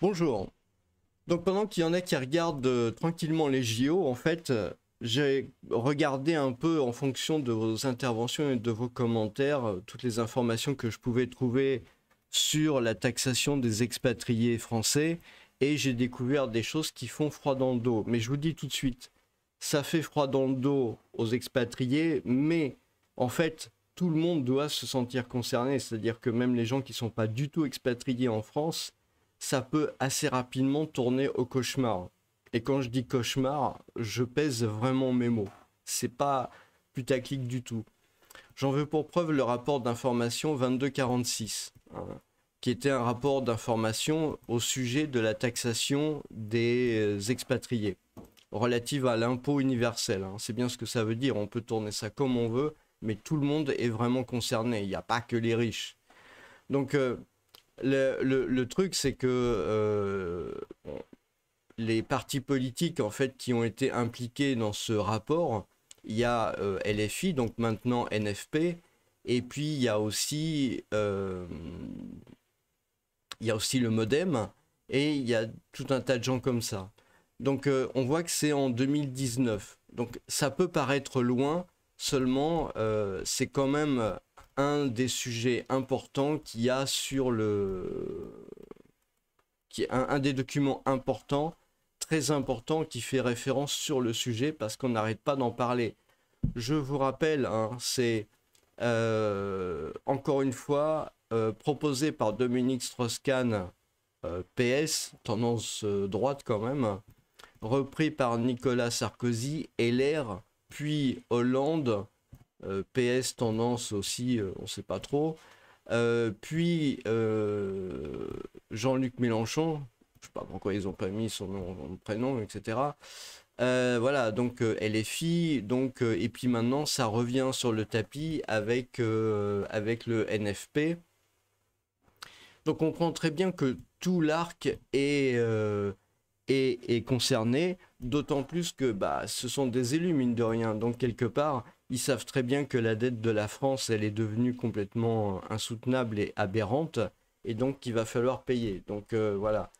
Bonjour. Donc pendant qu'il y en a qui regardent tranquillement les JO, en fait, j'ai regardé un peu en fonction de vos interventions et de vos commentaires, toutes les informations que je pouvais trouver sur la taxation des expatriés français, et j'ai découvert des choses qui font froid dans le dos. Mais je vous dis tout de suite, ça fait froid dans le dos aux expatriés, mais en fait, tout le monde doit se sentir concerné, c'est-à-dire que même les gens qui ne sont pas du tout expatriés en France, ça peut assez rapidement tourner au cauchemar. Et quand je dis cauchemar, je pèse vraiment mes mots. C'est pas putaclic du tout. J'en veux pour preuve le rapport d'information 2246, hein, qui était un rapport d'information au sujet de la taxation des expatriés, relative à l'impôt universel, hein. C'est bien ce que ça veut dire, on peut tourner ça comme on veut, mais tout le monde est vraiment concerné, il n'y a pas que les riches. Donc le truc, c'est que les partis politiques en fait qui ont été impliqués dans ce rapport, il y a LFI, donc maintenant NFP, et puis il y a aussi le MoDem, et il y a tout un tas de gens comme ça. Donc on voit que c'est en 2019. Donc ça peut paraître loin, seulement c'est quand même un des sujets importants qu'il y a sur qui est un des documents importants, très important, qui fait référence sur le sujet parce qu'on n'arrête pas d'en parler. Je vous rappelle, hein, c'est encore une fois proposé par Dominique Strauss-Kahn, PS, tendance droite quand même, repris par Nicolas Sarkozy, LR, puis Hollande, PS tendance aussi, on ne sait pas trop, puis Jean-Luc Mélenchon, je ne sais pas pourquoi ils n'ont pas mis son nom, son prénom, etc. Voilà, donc LFI, donc, et puis maintenant ça revient sur le tapis avec le NFP. Donc on comprend très bien que tout l'arc est concerné, d'autant plus que bah, ce sont des élus, mine de rien. Donc quelque part, ils savent très bien que la dette de la France, elle est devenue complètement insoutenable et aberrante, et donc qu'il va falloir payer. Donc voilà.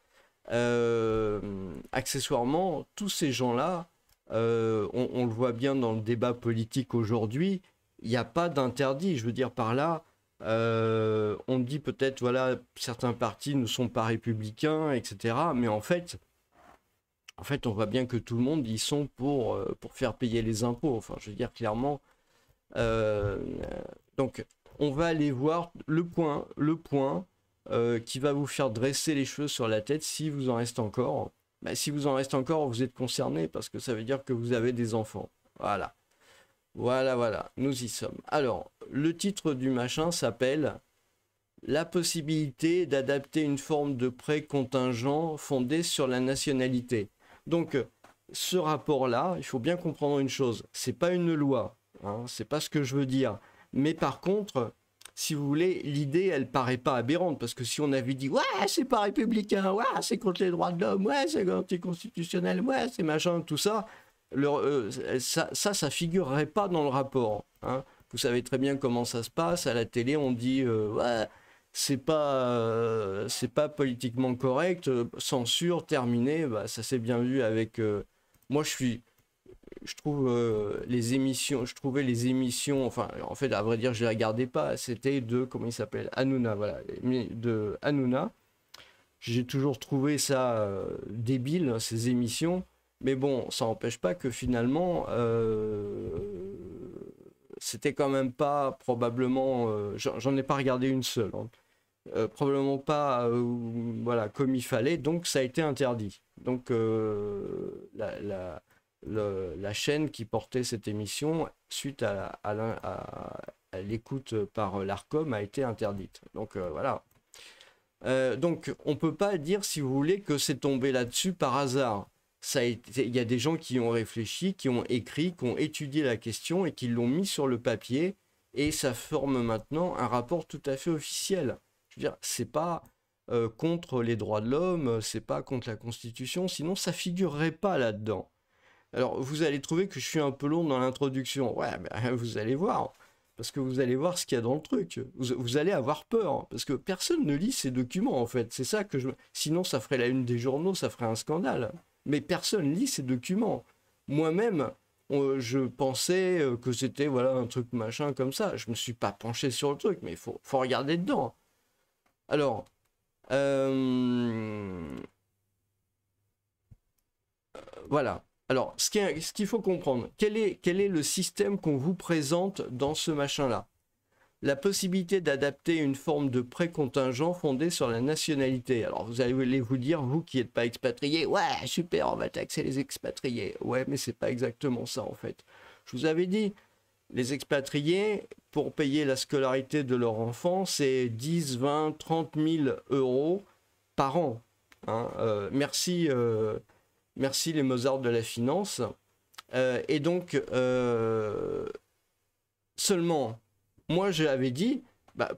Accessoirement, tous ces gens-là, on le voit bien dans le débat politique aujourd'hui, il n'y a pas d'interdit. Je veux dire par là, on dit peut-être, voilà, certains partis ne sont pas républicains, etc. Mais en fait, on voit bien que tout le monde y sont pour faire payer les impôts. Enfin, je veux dire clairement. Euh, donc, on va aller voir le point qui va vous faire dresser les cheveux sur la tête si vous en restez encore. Bah, si vous en restez encore, vous êtes concerné parce que ça veut dire que vous avez des enfants. Voilà. Voilà, nous y sommes. Alors, le titre du machin s'appelle la possibilité d'adapter une forme de prêt contingent fondée sur la nationalité. Donc, ce rapport-là, il faut bien comprendre une chose, c'est pas une loi, hein, c'est pas ce que je veux dire. Mais par contre, si vous voulez, l'idée, elle paraît pas aberrante, parce que si on avait dit, ouais, c'est pas républicain, ouais, c'est contre les droits de l'homme, ouais, c'est anticonstitutionnel, ouais, c'est machin, tout ça, ça figurerait pas dans le rapport, hein. Vous savez très bien comment ça se passe, à la télé, on dit, ouais, c'est pas politiquement correct, censure, terminé, bah, ça s'est bien vu avec... moi, je trouve je trouvais les émissions, enfin, en fait, à vrai dire, je les regardais pas, c'était de, comment il s'appelle, Hanouna, voilà, de Hanouna. J'ai toujours trouvé ça débile, ces émissions, mais bon, ça n'empêche pas que finalement, c'était quand même pas probablement, j'en ai pas regardé une seule, hein. Probablement pas voilà, comme il fallait, donc ça a été interdit. Donc la chaîne qui portait cette émission, suite à l'écoute par l'ARCOM, a été interdite. Donc voilà. Donc on peut pas dire, si vous voulez, que c'est tombé là-dessus par hasard. Il y a des gens qui ont réfléchi, qui ont écrit, qui ont étudié la question et qui l'ont mis sur le papier, et ça forme maintenant un rapport tout à fait officiel. Je veux dire, c'est pas contre les droits de l'homme, c'est pas contre la Constitution, sinon ça figurerait pas là-dedans. Alors vous allez trouver que je suis un peu long dans l'introduction. Ouais, ben, vous allez voir. parce que vous allez voir ce qu'il y a dans le truc. Vous allez avoir peur, hein, parce que personne ne lit ces documents, en fait. C'est ça que je... Sinon, ça ferait la une des journaux, ça ferait un scandale. Mais personne lit ces documents. Moi-même, je pensais que c'était voilà, un truc machin comme ça. Je me suis pas penché sur le truc, mais il faut regarder dedans. Alors, voilà. Alors, ce qu'il faut comprendre, quel est le système qu'on vous présente dans ce machin-là? La possibilité d'adapter une forme de prêt contingent fondée sur la nationalité. Alors, vous allez vous dire, vous qui n'êtes pas expatrié, ouais, super, on va taxer les expatriés. Ouais, mais c'est pas exactement ça, en fait. Je vous avais dit, les expatriés, pour payer la scolarité de leur enfant, c'est 10, 20, 30 000 euros par an. Hein. Merci les Mozart de la finance. Et donc, seulement, moi j'avais dit,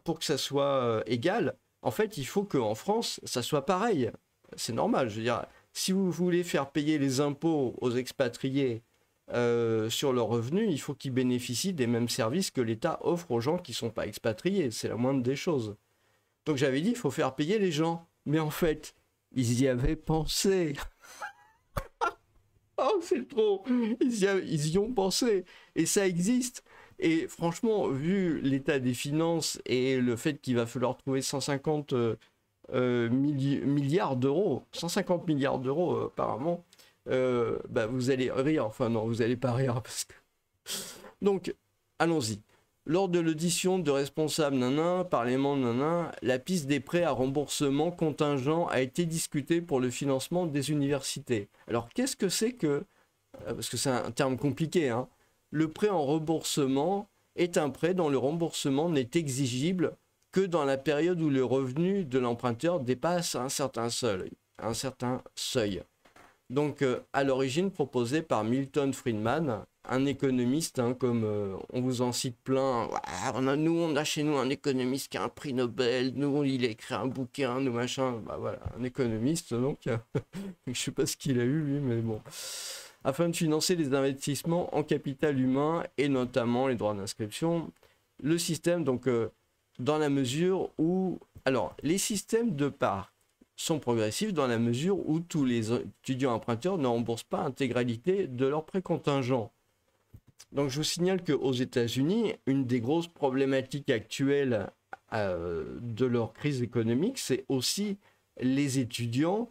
pour que ça soit égal, en fait, il faut qu'en France, ça soit pareil. C'est normal, je veux dire, si vous voulez faire payer les impôts aux expatriés sur leurs revenus, il faut qu'ils bénéficient des mêmes services que l'État offre aux gens qui ne sont pas expatriés. C'est la moindre des choses. Donc j'avais dit, il faut faire payer les gens. Mais en fait, ils y avaient pensé. Oh, c'est trop. Ils y ont pensé. Et ça existe. Et franchement, vu l'état des finances et le fait qu'il va falloir trouver 150 milliards d'euros, 150 milliards d'euros apparemment, vous allez rire. Enfin non, vous n'allez pas rire. Parce que... Donc, allons-y. Lors de l'audition de responsables Parlement la piste des prêts à remboursement contingent a été discutée pour le financement des universités. Alors, qu'est-ce que c'est que... Parce que c'est un terme compliqué, hein. Le prêt en remboursement est un prêt dont le remboursement n'est exigible que dans la période où le revenu de l'emprunteur dépasse un certain seuil. Donc, à l'origine proposé par Milton Friedman, un économiste, hein, comme on vous en cite plein. On a chez nous un économiste qui a un prix Nobel, nous, il a écrit un bouquin, nous, machin. Voilà, un économiste, donc, je sais pas ce qu'il a eu, lui, mais bon. Afin de financer les investissements en capital humain et notamment les droits d'inscription, le système, donc, dans la mesure où... Alors, les systèmes de part sont progressifs dans la mesure où tous les étudiants emprunteurs ne remboursent pas l'intégralité de leur prêt contingent. Donc je vous signale qu'aux États-Unis, une des grosses problématiques actuelles de leur crise économique, c'est aussi les étudiants.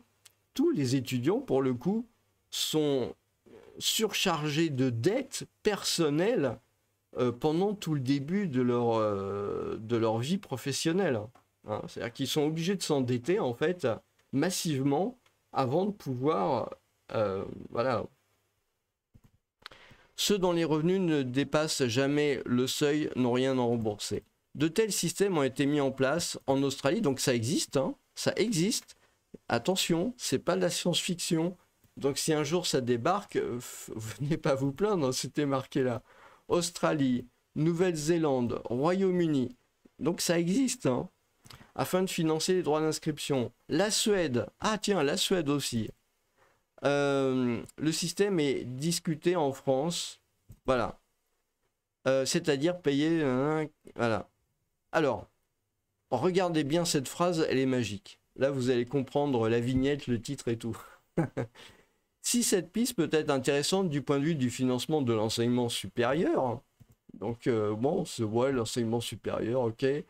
Tous les étudiants, pour le coup, sont surchargés de dettes personnelles pendant tout le début de leur vie professionnelle. Hein, c'est-à-dire qu'ils sont obligés de s'endetter en fait massivement avant de pouvoir voilà. Ceux dont les revenus ne dépassent jamais le seuil n'ont rien à rembourser. De tels systèmes ont été mis en place en Australie, donc ça existe, hein, ça existe. Attention, c'est pas de la science-fiction. Donc si un jour ça débarque, venez pas vous plaindre, c'était marqué là. Australie, Nouvelle-Zélande, Royaume-Uni, donc ça existe, hein. Afin de financer les droits d'inscription. La Suède, ah tiens, la Suède aussi. Le système est discuté en France, voilà. C'est-à-dire payer, voilà. Alors, regardez bien cette phrase, elle est magique. Là, vous allez comprendre la vignette, le titre et tout. Si cette piste peut être intéressante du point de vue du financement de l'enseignement supérieur, donc bon, c'est ouais, l'enseignement supérieur, ok. Et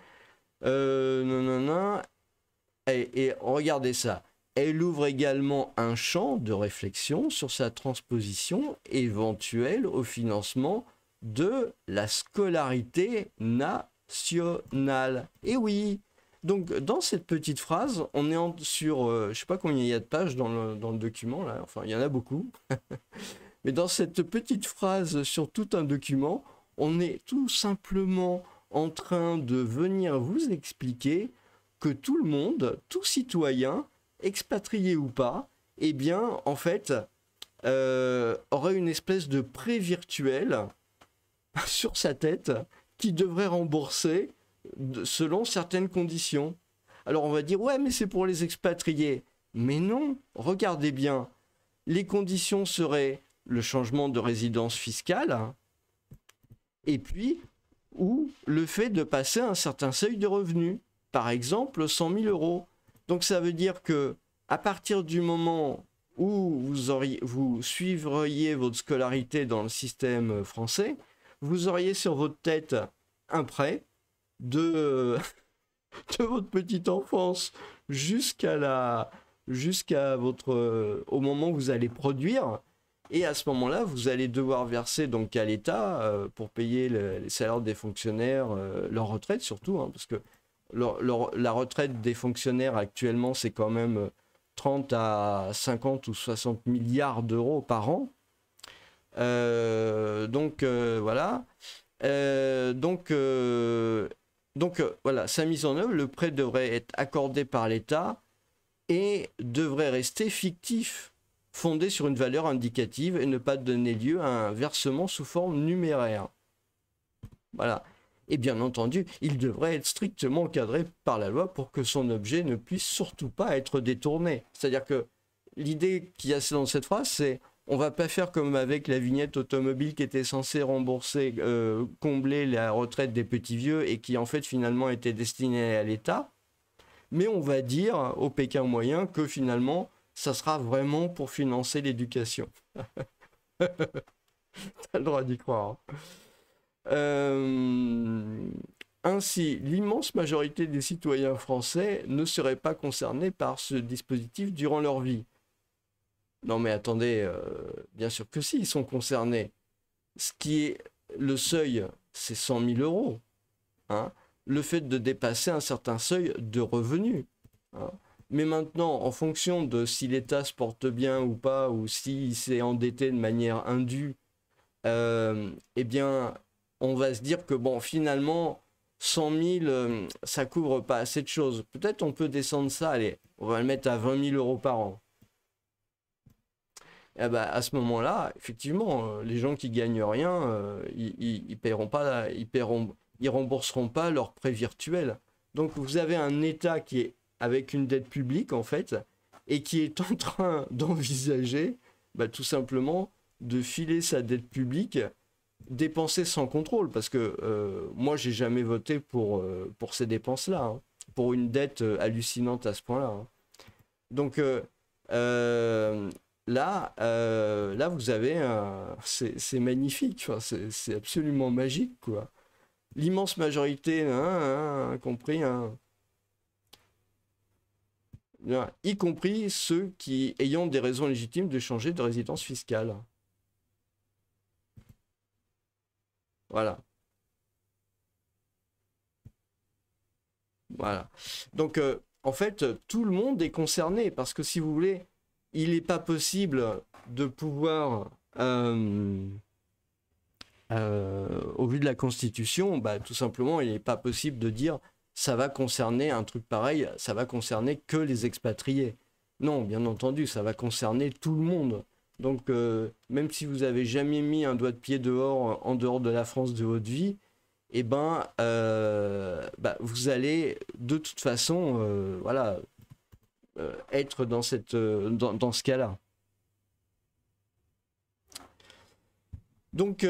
regardez ça. Elle ouvre également un champ de réflexion sur sa transposition éventuelle au financement de la scolarité nationale. Et oui, donc dans cette petite phrase, on est sur, je ne sais pas combien il y a de pages dans le document, là, enfin il y en a beaucoup, mais dans cette petite phrase sur tout un document, on est tout simplement en train de venir vous expliquer que tout le monde, tout citoyen, expatrié ou pas, eh bien, en fait, aurait une espèce de prêt virtuel sur sa tête qui devrait rembourser selon certaines conditions. Alors on va dire, ouais, mais c'est pour les expatriés. Mais non, regardez bien. Les conditions seraient le changement de résidence fiscale et puis ou le fait de passer un certain seuil de revenus, par exemple 100 000 euros. Donc ça veut dire que à partir du moment où vous suivriez votre scolarité dans le système français, vous auriez sur votre tête un prêt de, de votre petite enfance jusqu'à votre au moment où vous allez produire. Et à ce moment-là, vous allez devoir verser donc à l'État pour payer les salaires des fonctionnaires, leur retraite surtout, hein, parce que la retraite des fonctionnaires actuellement, c'est quand même 30 à 50 ou 60 milliards d'euros par an. Voilà. Voilà, sa mise en œuvre, le prêt devrait être accordé par l'État et devrait rester fictif, fondé sur une valeur indicative et ne pas donner lieu à un versement sous forme numéraire. Voilà. Et bien entendu, il devrait être strictement encadré par la loi pour que son objet ne puisse surtout pas être détourné. C'est-à-dire que l'idée qu'il y a dans cette phrase, c'est on va pas faire comme avec la vignette automobile qui était censée rembourser, combler la retraite des petits vieux et qui en fait finalement était destinée à l'État. Mais on va dire au Pékin moyen que finalement, ça sera vraiment pour financer l'éducation. T'as le droit d'y croire. Ainsi, l'immense majorité des citoyens français ne seraient pas concernés par ce dispositif durant leur vie. Non mais attendez, bien sûr que si, ils sont concernés. Ce qui est le seuil, c'est 100 000 euros. Hein, le fait de dépasser un certain seuil de revenus. Hein. Mais maintenant, en fonction de si l'État se porte bien ou pas, ou s'il s'est endetté de manière indue, eh bien, on va se dire que bon, finalement, 100 000, ça couvre pas assez de choses. Peut-être on peut descendre ça, allez, on va le mettre à 20 000 euros par an. Et bah, à ce moment-là, effectivement, les gens qui gagnent rien, ils paieront pas, ils rembourseront pas leurs prêts virtuels. Donc vous avez un État qui est avec une dette publique en fait, et qui est en train d'envisager, bah, tout simplement, de filer sa dette publique, dépenser sans contrôle, parce que moi j'ai jamais voté pour ces dépenses-là, hein, pour une dette hallucinante à ce point-là. Hein. Donc là, vous avez c'est magnifique, enfin, c'est absolument magique, quoi. L'immense majorité, compris, y compris ceux qui ayant des raisons légitimes de changer de résidence fiscale. Voilà. Voilà. Donc, en fait, tout le monde est concerné parce que si vous voulez, il n'est pas possible de pouvoir, au vu de la Constitution, bah, tout simplement, il n'est pas possible de dire ça va concerner un truc pareil, ça va concerner que les expatriés. Non, bien entendu, ça va concerner tout le monde. Donc, même si vous avez jamais mis un doigt de pied dehors, en dehors de la France de votre vie, eh ben, vous allez de toute façon, voilà, être dans dans ce cas-là. Donc,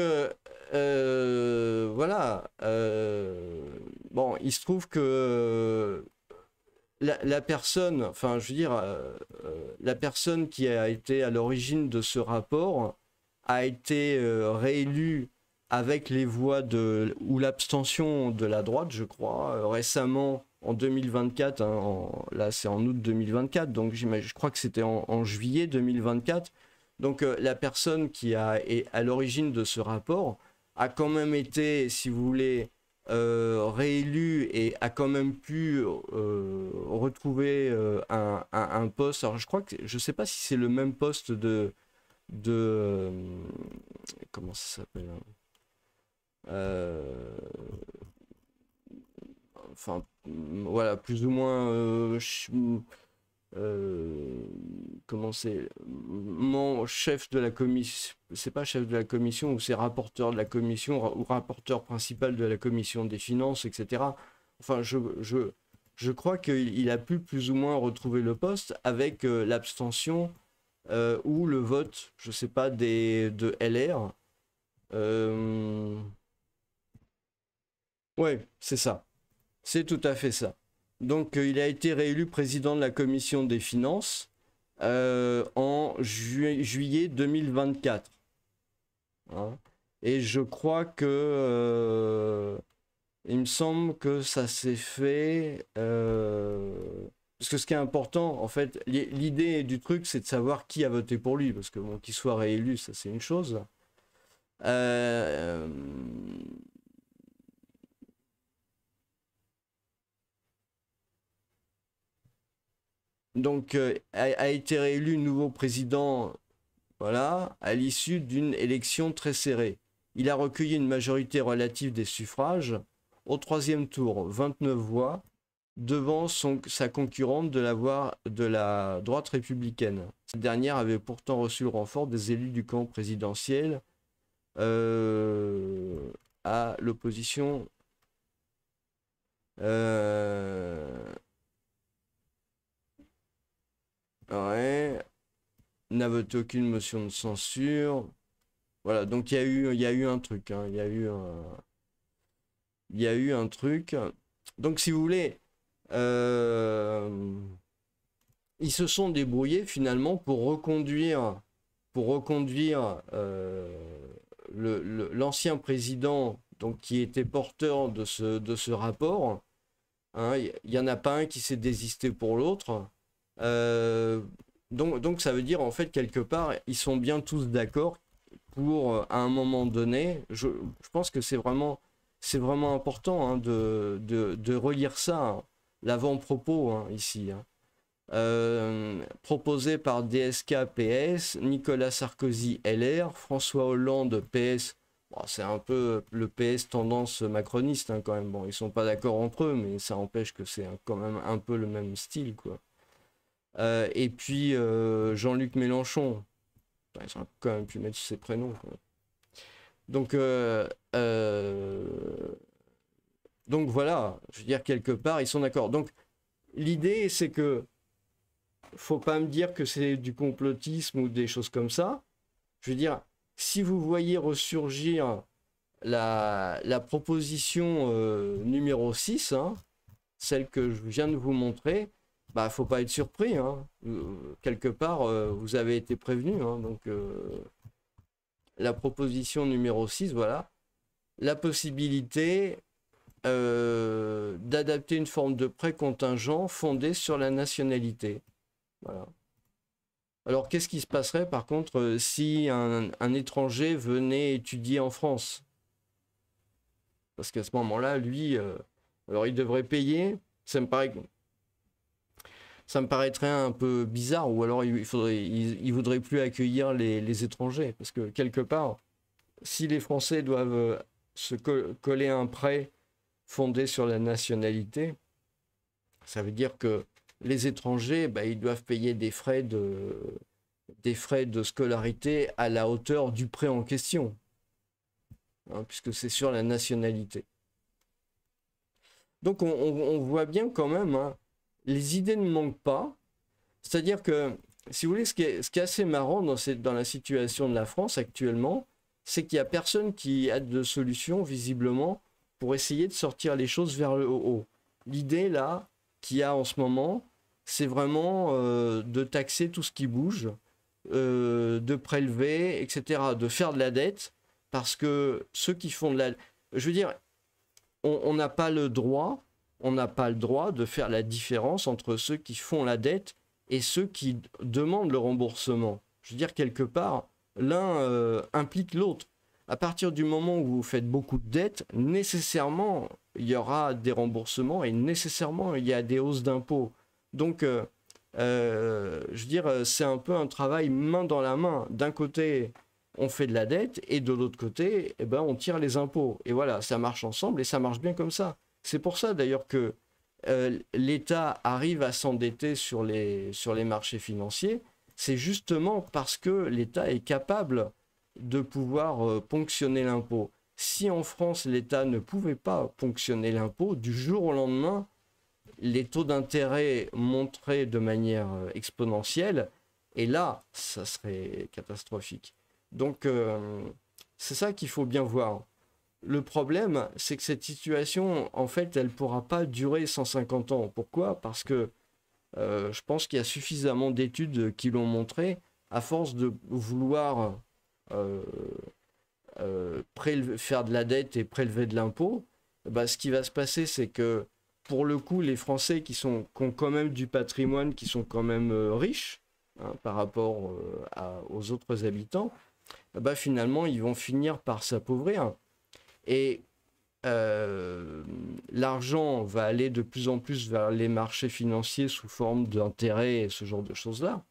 voilà. Bon, il se trouve que la personne, enfin, je veux dire, la personne qui a été à l'origine de ce rapport a été réélue avec les voix ou l'abstention de la droite, je crois, récemment en 2024. Hein, là, c'est en août 2024, donc je crois que c'était en juillet 2024. Donc la personne qui est à l'origine de ce rapport a quand même été, si vous voulez, réélu et a quand même pu retrouver un poste. Alors je crois que je sais pas si c'est le même poste de comment ça s'appelle, enfin voilà, plus ou moins comment c'est, mon chef de la commission, c'est pas chef de la commission, ou c'est rapporteur de la commission, ou rapporteur principal de la commission des finances, etc. Enfin, je crois qu'il a pu plus ou moins retrouver le poste avec l'abstention ou le vote, je sais pas, de LR. Ouais, c'est ça. C'est tout à fait ça. Donc, il a été réélu président de la commission des finances en juillet 2024. Hein. Et je crois que il me semble que ça s'est fait parce que ce qui est important, en fait, l'idée du truc, c'est de savoir qui a voté pour lui, parce que bon, qu'il soit réélu, ça c'est une chose. Euh, donc, a été réélu nouveau président, voilà, à l'issue d'une élection très serrée. Il a recueilli une majorité relative des suffrages. Au troisième tour, 29 voix, devant sa concurrente de la droite républicaine. Cette dernière avait pourtant reçu le renfort des élus du camp présidentiel à l'opposition. Ouais, n'a voté aucune motion de censure. Voilà, donc il y a eu un truc, hein, il y a eu un truc. Donc si vous voulez, ils se sont débrouillés finalement pour reconduire l'ancien président, donc qui était porteur de ce rapport. Hein, il n'y en a pas un qui s'est désisté pour l'autre. Donc ça veut dire en fait quelque part ils sont bien tous d'accord pour à un moment donné. Je pense que c'est vraiment important hein, de relire ça, hein, l'avant-propos hein, ici. Hein. Proposé par DSK PS, Nicolas Sarkozy LR, François Hollande PS. Bon, c'est un peu le PS tendance macroniste hein, quand même. Bon, ils sont pas d'accord entre eux, mais ça empêche que c'est quand même un peu le même style quoi. Et puis Jean-Luc Mélenchon. Enfin, ils ont quand même pu mettre ses prénoms. Quoi. Donc, donc voilà, je veux dire quelque part ils sont d'accord. Donc l'idée c'est que faut pas me dire que c'est du complotisme ou des choses comme ça. Je veux dire, si vous voyez ressurgir la proposition numéro 6, hein, celle que je viens de vous montrer, bah faut pas être surpris. Hein. Quelque part, vous avez été prévenu. Hein, donc, la proposition numéro 6, voilà. La possibilité d'adapter une forme de prêt contingent fondée sur la nationalité. Voilà. Alors, qu'est-ce qui se passerait par contre si un étranger venait étudier en France? Parce qu'à ce moment-là, lui, alors il devrait payer. Ça me paraîtrait un peu bizarre, ou alors il voudrait plus accueillir les étrangers. Parce que quelque part, si les Français doivent se coller un prêt fondé sur la nationalité, ça veut dire que les étrangers, bah, ils doivent payer des frais de scolarité à la hauteur du prêt en question, hein, puisque c'est sur la nationalité. Donc on voit bien quand même, hein, les idées ne manquent pas. C'est-à-dire que, si vous voulez, ce qui est assez marrant dans la situation de la France actuellement, c'est qu'il n'y a personne qui a de solution, visiblement, pour essayer de sortir les choses vers le haut. L'idée, là, qu'il y a en ce moment, c'est vraiment de taxer tout ce qui bouge, de prélever, etc., de faire de la dette, parce que ceux qui font de la... Je veux dire, on n'a pas le droit, de faire la différence entre ceux qui font la dette et ceux qui demandent le remboursement. Je veux dire, quelque part, l'un implique l'autre. À partir du moment où vous faites beaucoup de dettes, nécessairement, il y aura des remboursements et nécessairement, il y a des hausses d'impôts. Donc, je veux dire, c'est un peu un travail main dans la main. D'un côté, on fait de la dette et de l'autre côté, eh ben, on tire les impôts. Et voilà, ça marche ensemble et ça marche bien comme ça. C'est pour ça d'ailleurs que l'État arrive à s'endetter sur les marchés financiers. C'est justement parce que l'État est capable de pouvoir ponctionner l'impôt. Si en France, l'État ne pouvait pas ponctionner l'impôt, du jour au lendemain, les taux d'intérêt monteraient de manière exponentielle, et là, ça serait catastrophique. Donc, c'est ça qu'il faut bien voir. le problème, c'est que cette situation, en fait, elle pourra pas durer 150 ans. Pourquoi? Parce que je pense qu'il y a suffisamment d'études qui l'ont montré, à force de vouloir euh, faire de la dette et prélever de l'impôt, bah, ce qui va se passer, c'est que pour le coup, les Français qui ont quand même du patrimoine, qui sont quand même riches hein, par rapport aux autres habitants, bah, finalement, ils vont finir par s'appauvrir. Et l'argent va aller de plus en plus vers les marchés financiers sous forme d'intérêts et ce genre de choses-là.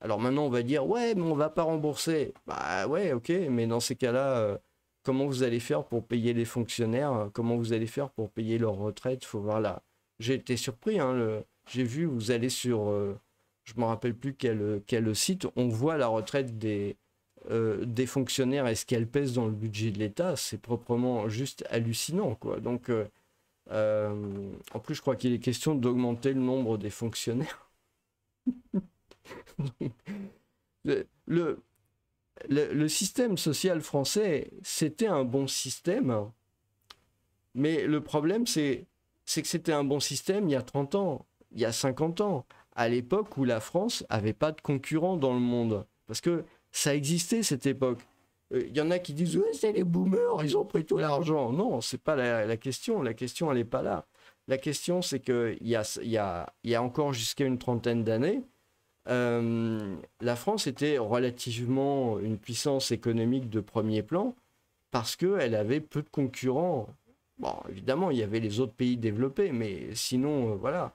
Alors maintenant, on va dire, ouais, mais on va pas rembourser. Bah ouais, ok, mais dans ces cas-là, comment vous allez faire pour payer les fonctionnaires? Comment vous allez faire pour payer leur retraite? Faut voir là. J'ai été surpris, hein, j'ai vu, vous allez sur, je me rappelle plus quel site, on voit la retraite des fonctionnaires et ce qu'elle pèse dans le budget de l'État, c'est proprement juste hallucinant, quoi. Donc, en plus, je crois qu'il est question d'augmenter le nombre des fonctionnaires. le, le, le système social français, c'était un bon système, mais le problème, c'est que c'était un bon système il y a 30 ans, il y a 50 ans, à l'époque où la France avait pas de concurrents dans le monde. Parce que ça existait cette époque. Il y en a qui disent ouais, c'est les boomers, ils ont pris tout l'argent. Non, c'est pas la question. La question, elle n'est pas là. La question, c'est qu'il y a encore jusqu'à une trentaine d'années, la France était relativement une puissance économique de premier plan parce qu'elle avait peu de concurrents. Bon, évidemment, il y avait les autres pays développés, mais sinon, voilà.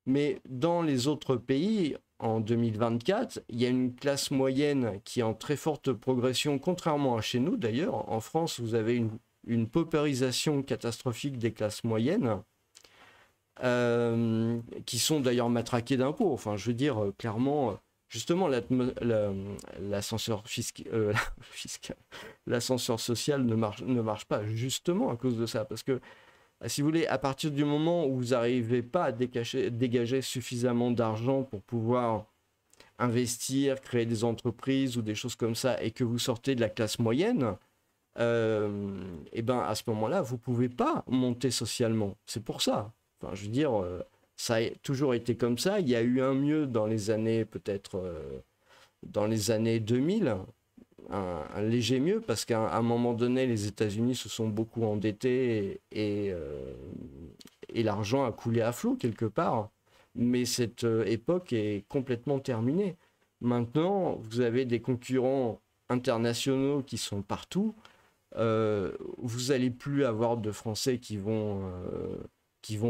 Mais dans les autres pays, en 2024, il y a une classe moyenne qui est en très forte progression, contrairement à chez nous d'ailleurs. En France, vous avez une paupérisation catastrophique des classes moyennes, qui sont d'ailleurs matraquées d'impôts. Enfin, je veux dire, clairement, justement, l'ascenseur l'ascenseur social ne marche pas, justement à cause de ça. Parce que si vous voulez, à partir du moment où vous n'arrivez pas à dégager suffisamment d'argent pour pouvoir investir, créer des entreprises ou des choses comme ça, et que vous sortez de la classe moyenne, et ben à ce moment-là, vous ne pouvez pas monter socialement. C'est pour ça. Enfin, je veux dire, ça a toujours été comme ça. Il y a eu un mieux dans les années, peut-être, dans les années 2000, un léger mieux parce qu'à un moment donné, les États-Unis se sont beaucoup endettés et l'argent a coulé à flot quelque part. Mais cette époque est complètement terminée. Maintenant, vous avez des concurrents internationaux qui sont partout. Vous n'allez plus avoir de Français qui vont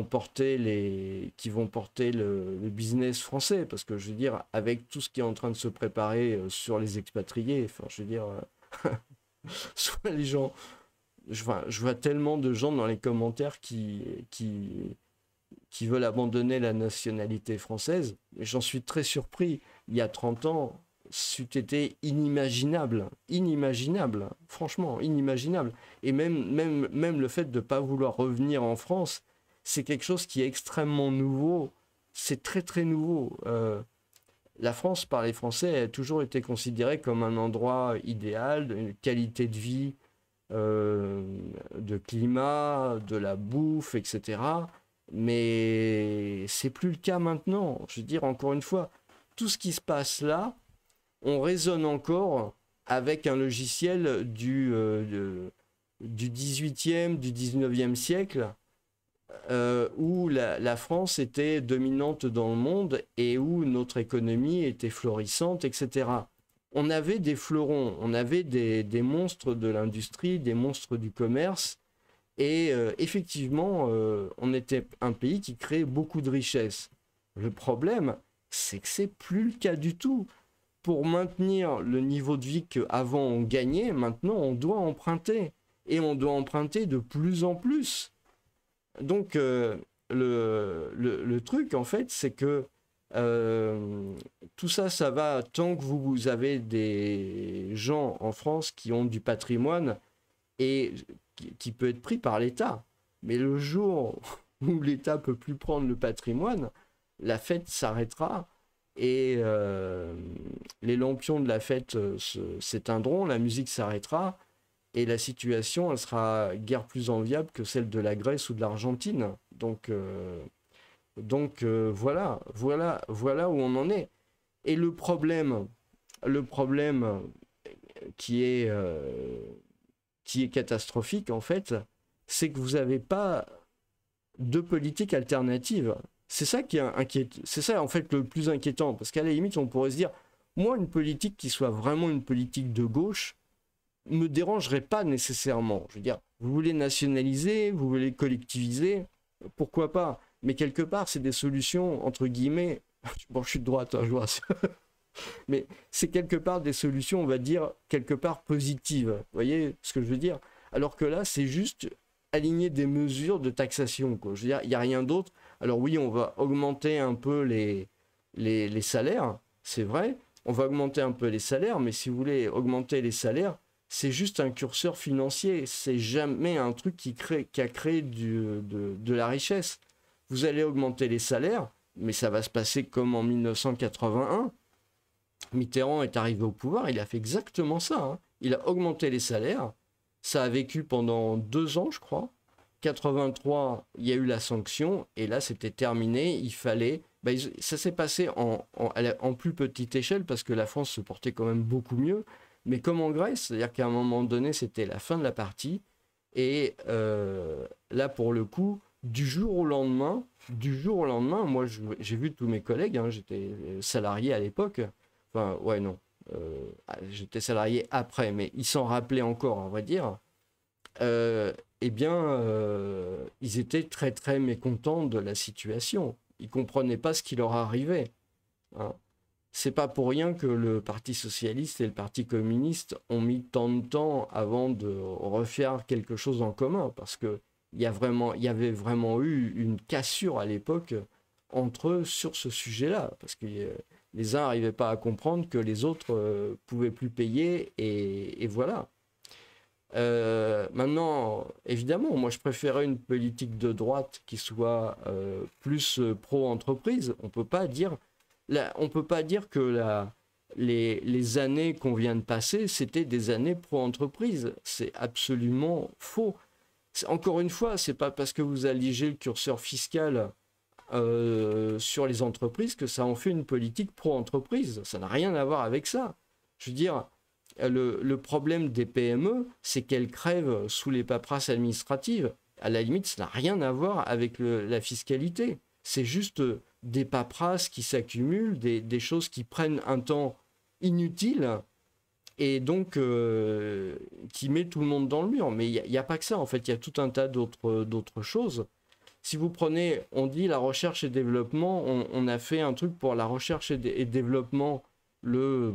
porter le business français, parce que je veux dire, avec tout ce qui est en train de se préparer sur les expatriés, enfin je veux dire, soit les gens, je vois tellement de gens dans les commentaires qui veulent abandonner la nationalité française, et j'en suis très surpris. Il y a 30 ans, c'eût été inimaginable, franchement inimaginable, et même le fait de ne pas vouloir revenir en France, c'est quelque chose qui est extrêmement nouveau. C'est très très nouveau. La France, par les Français, a toujours été considérée comme un endroit idéal, une qualité de vie, de climat, de la bouffe, etc. Mais c'est plus le cas maintenant. Je veux dire, encore une fois, tout ce qui se passe là, on raisonne encore avec un logiciel du 18e, du 19e siècle, où la France était dominante dans le monde et où notre économie était florissante, etc. On avait des fleurons, on avait des monstres de l'industrie, des monstres du commerce, et effectivement, on était un pays qui créait beaucoup de richesses. Le problème, c'est que c'est plus le cas du tout. Pour maintenir le niveau de vie qu'avant on gagnait, maintenant on doit emprunter. Et on doit emprunter de plus en plus. Donc, le truc, en fait, c'est que tout ça, ça va tant que vous avez des gens en France qui ont du patrimoine et qui peut être pris par l'État. Mais le jour où l'État peut plus prendre le patrimoine, la fête s'arrêtera et les lampions de la fête s'éteindront, la musique s'arrêtera et la situation, elle sera guère plus enviable que celle de la Grèce ou de l'Argentine. Voilà où on en est. Et le problème qui est, qui est catastrophique, en fait, c'est que vous n'avez pas de politique alternative. C'est ça qui est inquiétant. C'est ça, en fait, le plus inquiétant. Parce qu'à la limite, on pourrait se dire, moi, une politique qui soit vraiment une politique de gauche me dérangerait pas nécessairement. Je veux dire, vous voulez nationaliser, vous voulez collectiviser, pourquoi pas? Mais quelque part, c'est des solutions, entre guillemets, bon, je suis de droite, hein, je vois. Mais c'est quelque part des solutions, on va dire, quelque part positives. Vous voyez ce que je veux dire? Alors que là, c'est juste aligner des mesures de taxation, quoi. Je veux dire, il n'y a rien d'autre. Alors oui, on va augmenter un peu les salaires, c'est vrai. On va augmenter un peu les salaires, mais si vous voulez augmenter les salaires, c'est juste un curseur financier. C'est jamais un truc qui a créé de la richesse. Vous allez augmenter les salaires, mais ça va se passer comme en 1981. Mitterrand est arrivé au pouvoir, il a fait exactement ça, hein. Il a augmenté les salaires. Ça a vécu pendant 2 ans, je crois. 83, il y a eu la sanction, et là, c'était terminé. Il fallait... ça s'est passé en plus petite échelle, parce que la France se portait quand même beaucoup mieux. Mais comme en Grèce, c'est-à-dire qu'à un moment donné, c'était la fin de la partie. Et là, pour le coup, du jour au lendemain, moi, j'ai vu tous mes collègues, hein, j'étais salarié à l'époque. Enfin, ouais, non. J'étais salarié après, mais ils s'en rappelaient encore, on va dire. Eh bien, ils étaient très, très mécontents de la situation. Ils ne comprenaient pas ce qui leur arrivait, hein. C'est pas pour rien que le Parti socialiste et le Parti communiste ont mis tant de temps avant de refaire quelque chose en commun, parce que il y avait vraiment eu une cassure à l'époque entre eux sur ce sujet-là, parce que les uns n'arrivaient pas à comprendre que les autres pouvaient plus payer, et voilà. Maintenant, évidemment, moi je préférais une politique de droite qui soit plus pro-entreprise. On peut pas dire que les années qu'on vient de passer, c'était des années pro-entreprise. C'est absolument faux. Encore une fois, c'est pas parce que vous alligez le curseur fiscal sur les entreprises que ça en fait une politique pro-entreprise. Ça n'a rien à voir avec ça. Je veux dire, le problème des PME, c'est qu'elles crèvent sous les paperasses administratives. À la limite, ça n'a rien à voir avec la fiscalité. C'est juste des paperasses qui s'accumulent, des choses qui prennent un temps inutile, et donc qui met tout le monde dans le mur. Mais il n'y a pas que ça, en fait, il y a tout un tas d'autres choses. Si vous prenez, on dit la recherche et développement, on a fait un truc pour la recherche et développement, je ne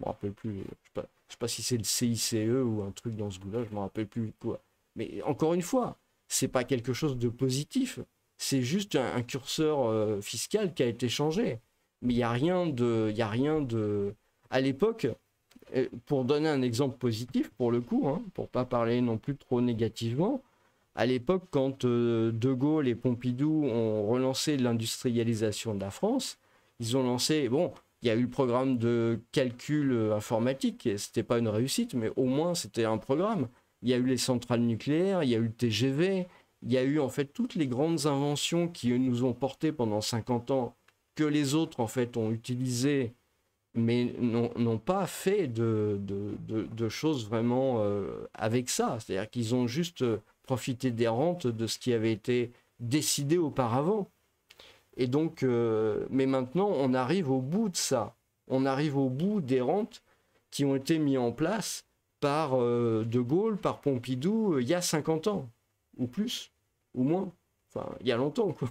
me rappelle plus, je sais pas si c'est le CICE ou un truc dans ce goût-là, je ne me rappelle plus quoi. Mais encore une fois, c'est pas quelque chose de positif, c'est juste un curseur fiscal qui a été changé. Mais il n'y a rien de... À l'époque, pour donner un exemple positif, pour le coup, hein, pour pas parler non plus trop négativement, à l'époque, quand De Gaulle et Pompidou ont relancé l'industrialisation de la France, ils ont lancé... Bon, il y a eu le programme de calcul informatique, et c'était pas une réussite, mais au moins c'était un programme. Il y a eu les centrales nucléaires, il y a eu le TGV, il y a eu en fait toutes les grandes inventions qui nous ont porté pendant 50 ans, que les autres en fait ont utilisées, mais n'ont pas fait de choses vraiment avec ça. C'est-à-dire qu'ils ont juste profité des rentes de ce qui avait été décidé auparavant. Et donc, mais maintenant, on arrive au bout de ça. On arrive au bout des rentes qui ont été mises en place par De Gaulle, par Pompidou, il y a 50 ans, ou plus, ou moins. Enfin, il y a longtemps, quoi.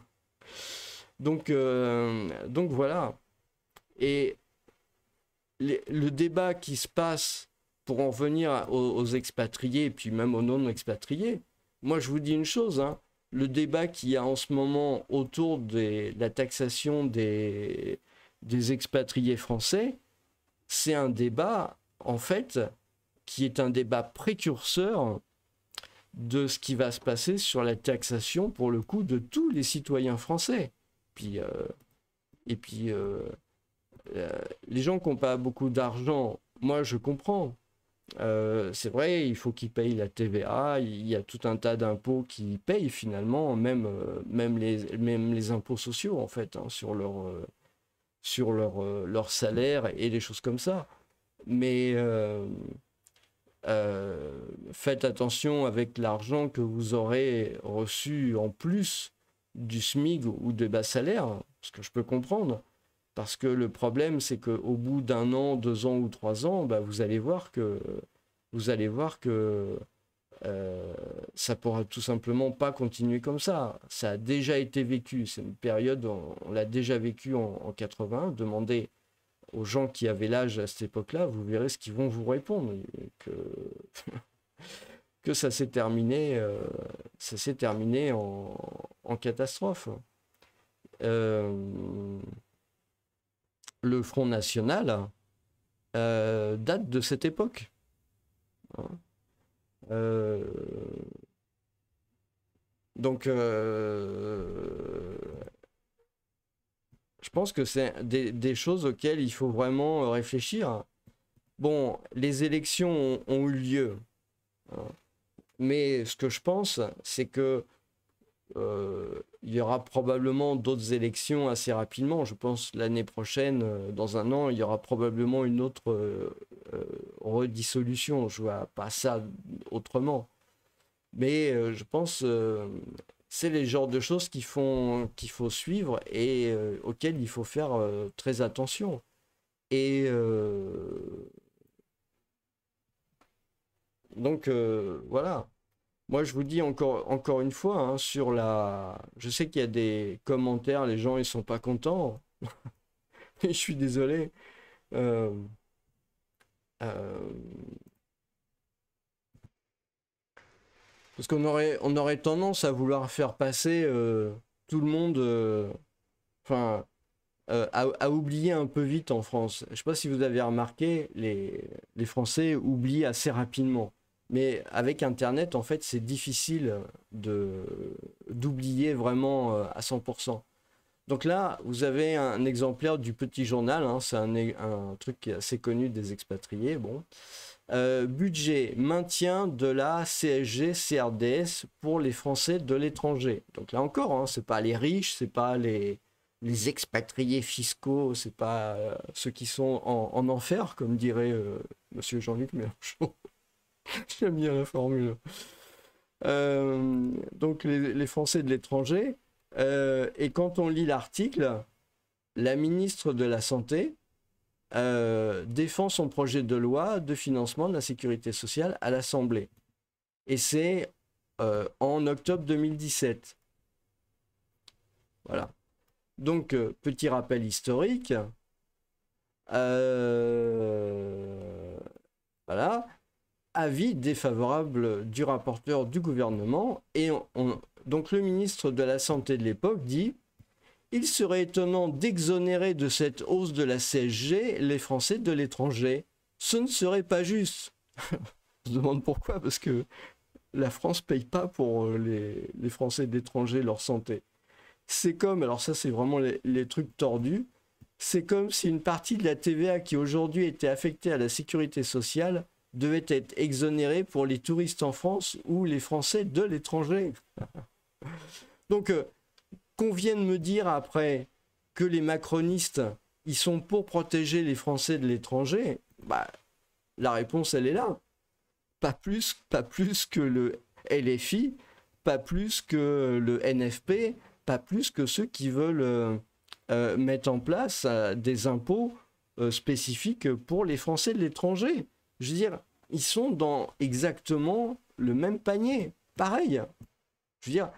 Donc voilà. Et le débat qui se passe pour en venir aux expatriés, et puis même aux non-expatriés, moi je vous dis une chose, hein, le débat qu'il y a en ce moment autour de la taxation des expatriés français, c'est un débat, en fait, qui est un débat précurseur de ce qui va se passer sur la taxation, pour le coup, de tous les citoyens français. Et puis, les gens qui n'ont pas beaucoup d'argent, moi je comprends. C'est vrai, il faut qu'ils payent la TVA, il y a tout un tas d'impôts qu'ils payent finalement, même les impôts sociaux en fait, hein, sur leur salaire et des choses comme ça. Mais faites attention avec l'argent que vous aurez reçu en plus du SMIC ou des bas salaires, ce que je peux comprendre. Parce que le problème, c'est qu'au bout d'un an, 2 ans ou 3 ans, bah, vous allez voir que ça pourra tout simplement pas continuer comme ça. Ça a déjà été vécu. C'est une période, on l'a déjà vécu en 80. Demandez aux gens qui avaient l'âge à cette époque-là, vous verrez ce qu'ils vont vous répondre. Que, que ça s'est terminé en catastrophe. Le Front National date de cette époque. Hein. Donc, je pense que c'est des choses auxquelles il faut vraiment réfléchir. Bon, les élections ont eu lieu, hein, mais ce que je pense, c'est que il y aura probablement d'autres élections assez rapidement. Je pense l'année prochaine, dans un an, il y aura probablement une autre redissolution. Je vois pas ça autrement. Mais je pense c'est les genres de choses qu'il faut suivre et auxquelles il faut faire très attention. Et donc voilà. Moi, je vous dis encore une fois, hein, sur la... Je sais qu'il y a des commentaires, les gens, ils sont pas contents. Je suis désolé. Euh, euh, Parce qu'on aurait tendance à vouloir faire passer tout le monde... Enfin... à oublier un peu vite en France. Je ne sais pas si vous avez remarqué, les Français oublient assez rapidement. Mais avec Internet, en fait, c'est difficile d'oublier vraiment à 100%. Donc là, vous avez un exemplaire du Petit Journal, hein, c'est un truc qui est assez connu des expatriés. Bon. Budget, maintien de la CSG, CRDS pour les Français de l'étranger. Donc là encore, hein, c'est pas les riches, c'est pas les expatriés fiscaux, c'est pas ceux qui sont en enfer, comme dirait Monsieur Jean-Luc Mélenchon. J'aime bien la formule. Donc les Français de l'étranger. Et quand on lit l'article, la ministre de la Santé défend son projet de loi de financement de la sécurité sociale à l'Assemblée. Et c'est en octobre 2017. Voilà. Donc, petit rappel historique. Voilà. Avis défavorable du rapporteur du gouvernement. Et donc, le ministre de la Santé de l'époque dit: il serait étonnant d'exonérer de cette hausse de la CSG les Français de l'étranger. Ce ne serait pas juste. On se demande pourquoi, parce que la France ne paye pas pour les Français de l'étranger leur santé. C'est comme, alors ça c'est vraiment les trucs tordus, c'est comme si une partie de la TVA qui aujourd'hui était affectée à la sécurité sociale devait être exonérée pour les touristes en France ou les Français de l'étranger. Donc, qu'on vienne me dire après que les macronistes, ils sont pour protéger les Français de l'étranger, bah, la réponse elle est là. Pas plus que le LFI, pas plus que le NFP, pas plus que ceux qui veulent mettre en place des impôts spécifiques pour les Français de l'étranger. Je veux dire, ils sont dans exactement le même panier, pareil. Je veux dire,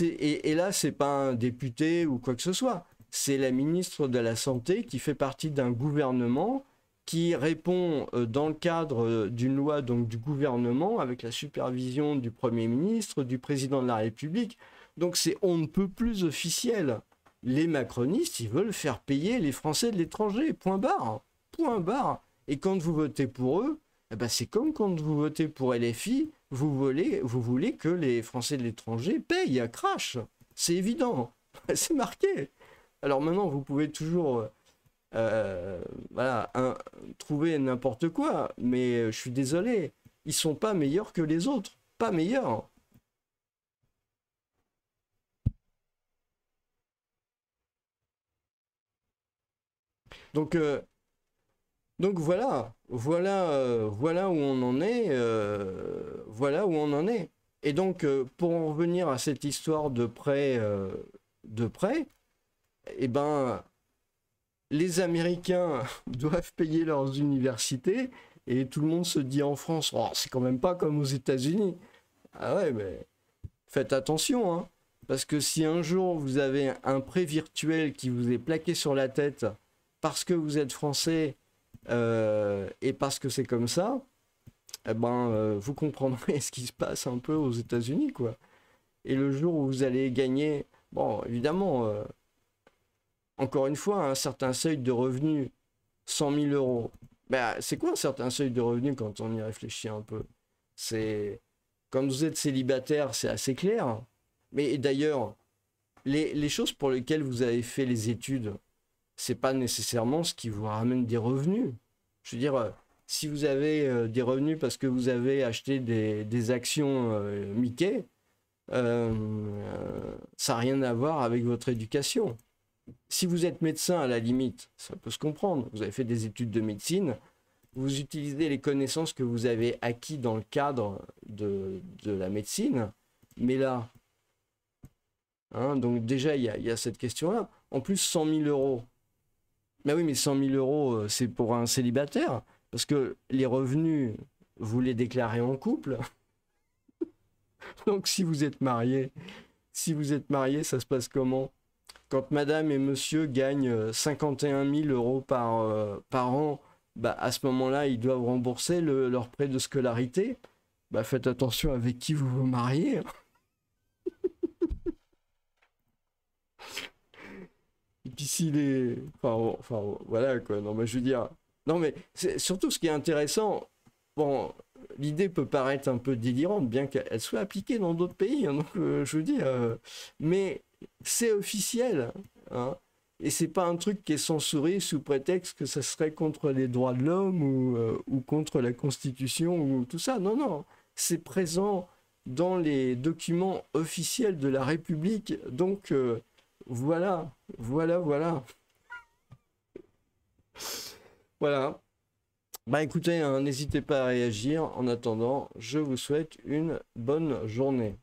et là, c'est pas un député ou quoi que ce soit. C'est la ministre de la Santé qui fait partie d'un gouvernement qui répond dans le cadre d'une loi donc, du gouvernement avec la supervision du Premier ministre, du Président de la République. Donc c'est on ne peut plus officiel. Les macronistes, ils veulent faire payer les Français de l'étranger, point barre. Point barre. Et quand vous votez pour eux, eh ben c'est comme quand vous votez pour LFI, vous voulez que les Français de l'étranger payent, crash. C'est évident, c'est marqué. Alors maintenant, vous pouvez toujours voilà, trouver n'importe quoi, mais je suis désolé, ils sont pas meilleurs que les autres, pas meilleurs. Donc, donc voilà où on en est, voilà où on en est. Et donc, pour en revenir à cette histoire de prêt, eh ben, les Américains doivent payer leurs universités et tout le monde se dit en France, oh, c'est quand même pas comme aux États-Unis. Ah ouais, mais faites attention, hein, parce que si un jour vous avez un prêt virtuel qui vous est plaqué sur la tête parce que vous êtes français et parce que c'est comme ça, eh ben, vous comprendrez ce qui se passe un peu aux États-Unis, quoi. Et le jour où vous allez gagner, bon, évidemment, encore une fois, un certain seuil de revenus, 100 000 euros. Ben, c'est quoi un certain seuil de revenus quand on y réfléchit un peu? C'est quand vous êtes célibataire, c'est assez clair. Mais d'ailleurs, les choses pour lesquelles vous avez fait les études, c'est pas nécessairement ce qui vous ramène des revenus. Je veux dire, si vous avez des revenus parce que vous avez acheté des actions Mickey, ça n'a rien à voir avec votre éducation. Si vous êtes médecin, à la limite, ça peut se comprendre. Vous avez fait des études de médecine, vous utilisez les connaissances que vous avez acquis dans le cadre de la médecine, mais là, hein, donc déjà, il y a cette question-là. En plus, 100 000 euros. Mais oui, mais 100 000 euros, c'est pour un célibataire, parce que les revenus, vous les déclarez en couple. Donc si vous êtes marié, ça se passe comment? Quand madame et monsieur gagnent 51 000 euros par an, bah, à ce moment-là, ils doivent rembourser leur prêt de scolarité. Bah, faites attention avec qui vous vous mariez. Et puis s'il est... voilà quoi. Non, mais je veux dire... Non, mais surtout ce qui est intéressant, bon, l'idée peut paraître un peu délirante, bien qu'elle soit appliquée dans d'autres pays, hein, donc je veux dire... mais c'est officiel, hein. Et c'est pas un truc qui est censuré sous prétexte que ça serait contre les droits de l'homme ou contre la Constitution ou tout ça. Non, non, c'est présent dans les documents officiels de la République. Donc voilà, voilà, voilà. Voilà. Bah écoutez, hein, n'hésitez pas à réagir. En attendant, je vous souhaite une bonne journée.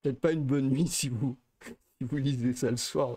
Peut-être pas une bonne nuit si vous lisez ça le soir.